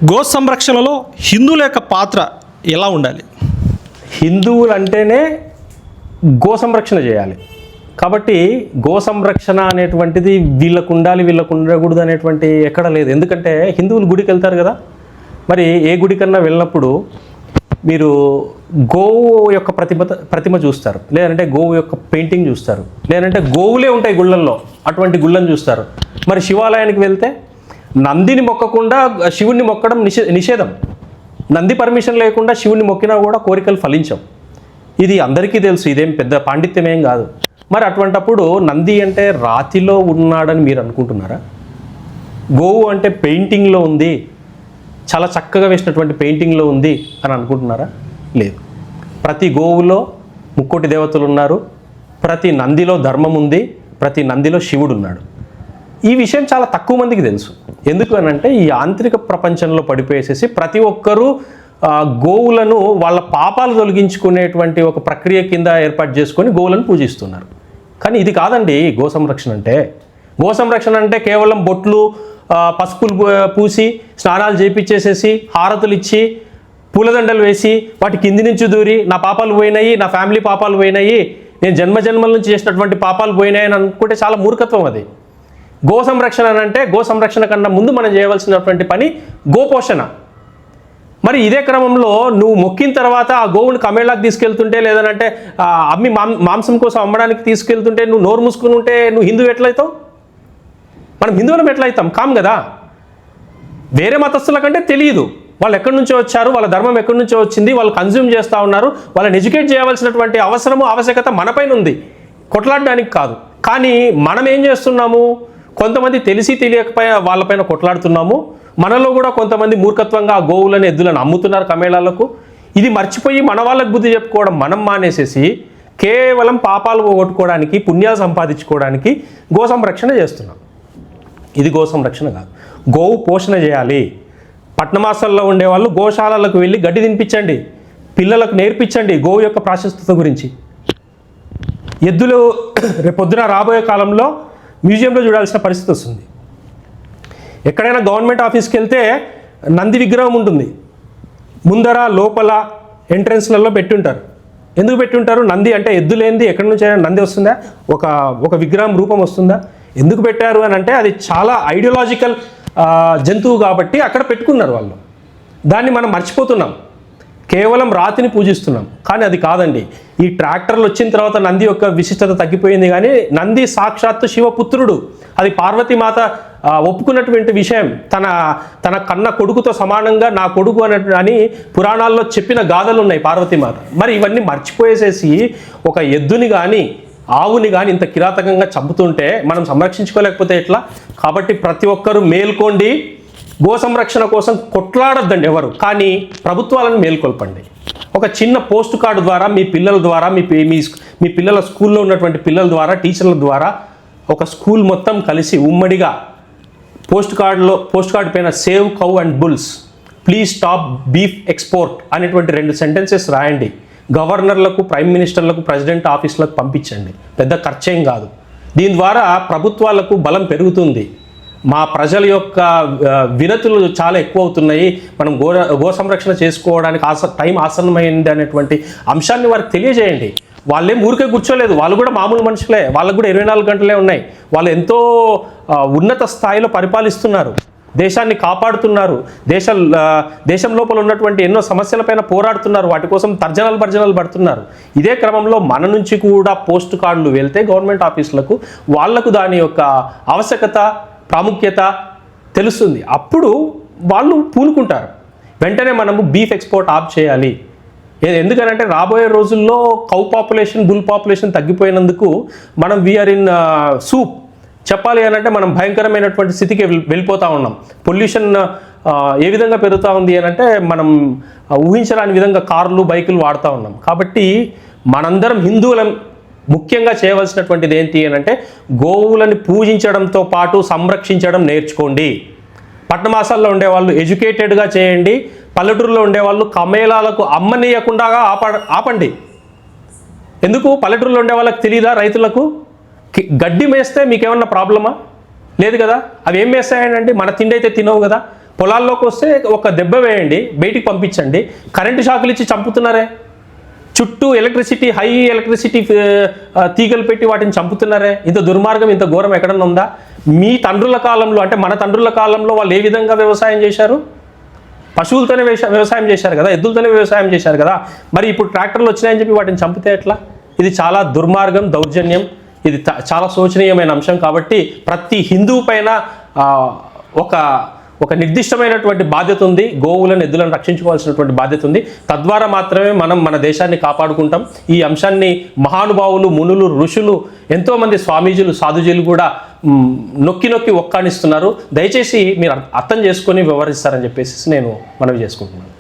Go సంరక్షణలో హిందువుల యొక్క పాత్ర ఎలా ఉండాలి? హిందువులు అంటేనే గో సంరక్షణ చేయాలి. కాబట్టి గో సంరక్షణ అనేటువంటిది వీళ్ళకు ఉండాలి, వీళ్ళకు ఉండకూడదు అనేటువంటి ఎక్కడ లేదు. ఎందుకంటే హిందువులు గుడికి వెళ్తారు కదా, మరి ఏ గుడికన్నా వెళ్ళినప్పుడు మీరు గోవు యొక్క ప్రతిమ చూస్తారు, లేదంటే గోవు యొక్క పెయింటింగ్ చూస్తారు, లేదంటే గోవులే ఉంటాయి గుళ్ళల్లో, అటువంటి గుళ్ళని చూస్తారు. మరి శివాలయానికి వెళ్తే నందిని మొక్కకుండా శివుణ్ణి మొక్కడం నిషేధం. నంది పర్మిషన్ లేకుండా శివుణ్ణి మొక్కినా కూడా కోరికలు ఫలించవు. ఇది అందరికీ తెలుసు, ఇదేం పెద్ద పాండిత్యం ఏం కాదు. మరి అటువంటప్పుడు నంది అంటే రాతిలో ఉన్నాడని మీరు అనుకుంటున్నారా? గోవు అంటే పెయింటింగ్లో ఉంది, చాలా చక్కగా వేసినటువంటి పెయింటింగ్లో ఉంది అని అనుకుంటున్నారా? లేదు. ప్రతి గోవులో ముక్కోటి దేవతలు ఉన్నారు, ప్రతి నందిలో ధర్మం ఉంది, ప్రతి నందిలో శివుడు ఉన్నాడు. ఈ విషయం చాలా తక్కువ మందికి తెలుసు. ఎందుకు అని అంటే ఈ యాంత్రిక ప్రపంచంలో పడిపోయేసేసి ప్రతి ఒక్కరూ గోవులను వాళ్ళ పాపాలు తొలగించుకునేటువంటి ఒక ప్రక్రియ కింద ఏర్పాటు చేసుకొని గోవులను పూజిస్తున్నారు. కానీ ఇది కాదండి గో సంరక్షణ అంటే. గో సంరక్షణ అంటే కేవలం బొట్లు పసుపులు పూసి స్నానాలు చేయించేసేసి హారతులు ఇచ్చి పూలదండలు వేసి వాటి కింది నుంచి దూరి నా పాపాలు పోయినాయి, నా ఫ్యామిలీ పాపాలు పోయినాయి, నేను జన్మజన్మల నుంచి చేసినటువంటి పాపాలు పోయినాయి అని అనుకుంటే చాలా మూర్ఖత్వం అది. గో సంరక్షణ అంటే గో సంరక్షణ కన్నా ముందు మనం చేయవలసినటువంటి పని గోపోషణ. మరి ఇదే క్రమంలో నువ్వు మొక్కిన తర్వాత ఆ గోవుని కమేళాకి తీసుకెళ్తుంటే, లేదంటే అమ్మి మాంసం కోసం అమ్మడానికి తీసుకెళ్తుంటే నువ్వు నోరు మూసుకుని ఉంటే నువ్వు హిందువు ఎట్లయితావు? మనం హిందువులం ఎట్లయితాం? కాం కదా. వేరే మతస్థుల కంటే తెలియదు వాళ్ళు ఎక్కడి నుంచో వచ్చారు, వాళ్ళ ధర్మం ఎక్కడి నుంచో వచ్చింది, వాళ్ళు కన్జ్యూమ్ చేస్తూ ఉన్నారు. వాళ్ళని ఎడ్యుకేట్ చేయవలసినటువంటి ఆవశ్యకత మనపైన ఉంది, కొట్లాడడానికి కాదు. కానీ మనం ఏం చేస్తున్నాము? కొంతమంది తెలిసి తెలియకపోయా వాళ్ళపైన కొట్లాడుతున్నాము. మనలో కూడా కొంతమంది మూర్ఖత్వంగా ఆ గోవులను ఎద్దులను అమ్ముతున్నారు కమేళాలకు. ఇది మర్చిపోయి మన వాళ్ళకు బుద్ధి చెప్పుకోవడం మనం మానేసేసి కేవలం పాపాలు పోగొట్టుకోవడానికి, పుణ్యాలు సంపాదించుకోవడానికి గో సంరక్షణ చేస్తున్నాం. ఇది గో సంరక్షణ కాదు. గోవు పోషణ చేయాలి. పట్టణమాసాల్లో ఉండేవాళ్ళు గోశాలలకు వెళ్ళి గడ్డి తినిపించండి, పిల్లలకు నేర్పించండి గోవు యొక్క ప్రాశస్త్యత గురించి. ఎద్దులు రేపొద్దున రాబోయే కాలంలో మ్యూజియంలో చూడాల్సిన పరిస్థితి వస్తుంది. ఎక్కడైనా గవర్నమెంట్ ఆఫీస్కి వెళ్తే నంది విగ్రహం ఉంటుంది, ముందర లోపల ఎంట్రన్స్లలో పెట్టుంటారు. ఎందుకు పెట్టుంటారు? నంది అంటే ఎద్దు లేనిది ఎక్కడి నుంచి నంది వస్తుందా? ఒక విగ్రహం రూపం వస్తుందా? ఎందుకు పెట్టారు అని అంటే అది చాలా ఐడియాలజికల్ జంతువు కాబట్టి అక్కడ పెట్టుకున్నారు వాళ్ళు. దాన్ని మనం మర్చిపోతున్నాం, కేవలం రాతిని పూజిస్తున్నాం. కానీ అది కాదండి. ఈ ట్రాక్టర్లు వచ్చిన తర్వాత నంది యొక్క విశిష్టత తగ్గిపోయింది. కానీ నంది సాక్షాత్తు శివపుత్రుడు. అది పార్వతీమాత ఒప్పుకున్నటువంటి విషయం. తన కన్న కొడుకుతో సమానంగా నా కొడుకు అని పురాణాల్లో చెప్పిన గాథలు ఉన్నాయి పార్వతీమాత. మరి ఇవన్నీ మర్చిపోయేసేసి ఒక ఎద్దుని కానీ ఆవుని కానీ ఇంత కిరాతకంగా చంపుతుంటే మనం సంరక్షించుకోలేకపోతే ఎట్లా? కాబట్టి ప్రతి ఒక్కరూ మేల్కోండి. గో సంరక్షణ కోసం కొట్లాడొద్దండి ఎవరు, కానీ ప్రభుత్వాలను మేల్కొల్పండి. ఒక చిన్న పోస్ట్ కార్డు ద్వారా మీ పిల్లల ద్వారా మీ పిల్లల స్కూల్లో ఉన్నటువంటి పిల్లల ద్వారా, టీచర్ల ద్వారా ఒక స్కూల్ మొత్తం కలిసి ఉమ్మడిగా పోస్ట్ కార్డు పైన save cow and bulls, please stop beef export అనేటువంటి 2 సెంటెన్సెస్ రాయండి. గవర్నర్లకు, ప్రైమ్ మినిస్టర్లకు, ప్రెసిడెంట్ ఆఫీసులకు పంపించండి. పెద్ద ఖర్చేం కాదు. దీని ద్వారా ప్రభుత్వాలకు బలం పెరుగుతుంది. మా ప్రజల యొక్క వినతులు చాలా ఎక్కువ అవుతున్నాయి, మనం గో సంరక్షణ చేసుకోవడానికి టైం ఆసన్నమైంది అనేటువంటి అంశాన్ని వారికి తెలియజేయండి. వాళ్ళేం ఊరికే కూర్చోలేదు, వాళ్ళు కూడా మామూలు మనుషులే, వాళ్ళకు కూడా 24 గంటలే ఉన్నాయి. వాళ్ళు ఎంతో ఉన్నత స్థాయిలో పరిపాలిస్తున్నారు, దేశాన్ని కాపాడుతున్నారు, దేశం లోపల ఉన్నటువంటి ఎన్నో సమస్యలపైన పోరాడుతున్నారు, వాటి కోసం భర్జనలు పడుతున్నారు. ఇదే క్రమంలో మన నుంచి కూడా పోస్ట్ కార్డులు వెళ్తే గవర్నమెంట్ ఆఫీసులకు వాళ్లకు దాని యొక్క ఆవశ్యకత, ప్రాముఖ్యత తెలుస్తుంది. అప్పుడు వాళ్ళు పూనుకుంటారు. వెంటనే మనము బీఫ్ ఎక్స్పోర్ట్ ఆఫ్ చేయాలి. ఎందుకనంటే రాబోయే రోజుల్లో కౌ పాపులేషన్, బుల్ పాపులేషన్ తగ్గిపోయినందుకు మనం వీఆర్ ఇన్ సూప్. చెప్పాలి అని అంటే మనం భయంకరమైనటువంటి స్థితికి వెళ్ళిపోతూ ఉన్నాం. పొల్యూషన్ ఏ విధంగా పెరుగుతూ ఉంది అని అంటే మనం ఊహించరాని విధంగా కార్లు, బైకులు వాడుతూ ఉన్నాం. కాబట్టి మనందరం హిందువులం ముఖ్యంగా చేయవలసినటువంటిది ఏంటి అని అంటే గోవులను పూజించడంతో పాటు సంరక్షించడం నేర్చుకోండి. పట్టణమాసాల్లో ఉండేవాళ్ళు ఎడ్యుకేటెడ్గా చేయండి. పల్లెటూరులో ఉండేవాళ్ళు కమేళాలకు అమ్మనీయకుండా ఆపండి. ఎందుకు? పల్లెటూరులో ఉండే వాళ్ళకి తెలియదా? రైతులకు గడ్డి మేస్తే మీకేమన్నా ప్రాబ్లమా? లేదు కదా. అవి ఏం వేస్తాయండి? మన తిండి అయితే తినవు కదా. పొలాల్లోకి వస్తే ఒక దెబ్బ వేయండి, బయటికి పంపించండి. కరెంటు షాకులు ఇచ్చి చంపుతున్నారే, చుట్టూ ఎలక్ట్రిసిటీ, హై ఎలక్ట్రిసిటీ తీగలు పెట్టి వాటిని చంపుతున్నారే. ఇంత దుర్మార్గం, ఇంత ఘోరం ఎక్కడన్నా ఉందా? మీ తండ్రుల కాలంలో, అంటే మన తండ్రుల కాలంలో వాళ్ళు ఏ విధంగా వ్యవసాయం చేశారు? పశువులతోనే వ్యవసాయం చేశారు కదా, ఎద్దులతోనే వ్యవసాయం చేశారు కదా. మరి ఇప్పుడు ట్రాక్టర్లు వచ్చినాయని చెప్పి వాటిని చంపితే ఎట్లా? ఇది చాలా దుర్మార్గం, దౌర్జన్యం. ఇది చాలా శోచనీయమైన అంశం. కాబట్టి ప్రతి హిందువు పైన ఒక నిర్దిష్టమైనటువంటి బాధ్యత ఉంది. గోవులను, ఎద్దులను రక్షించుకోవాల్సినటువంటి బాధ్యత ఉంది. తద్వారా మాత్రమే మనం మన దేశాన్ని కాపాడుకుంటాం. ఈ అంశాన్ని మహానుభావులు, మునులు, ఋషులు, ఎంతోమంది స్వామీజీలు, సాధుజీలు కూడా నొక్కి నొక్కి ఒక్కానిస్తున్నారు. దయచేసి మీరు అర్థం చేసుకొని వ్యవహరిస్తారని చెప్పేసి నేను మనవి చేసుకుంటున్నాను.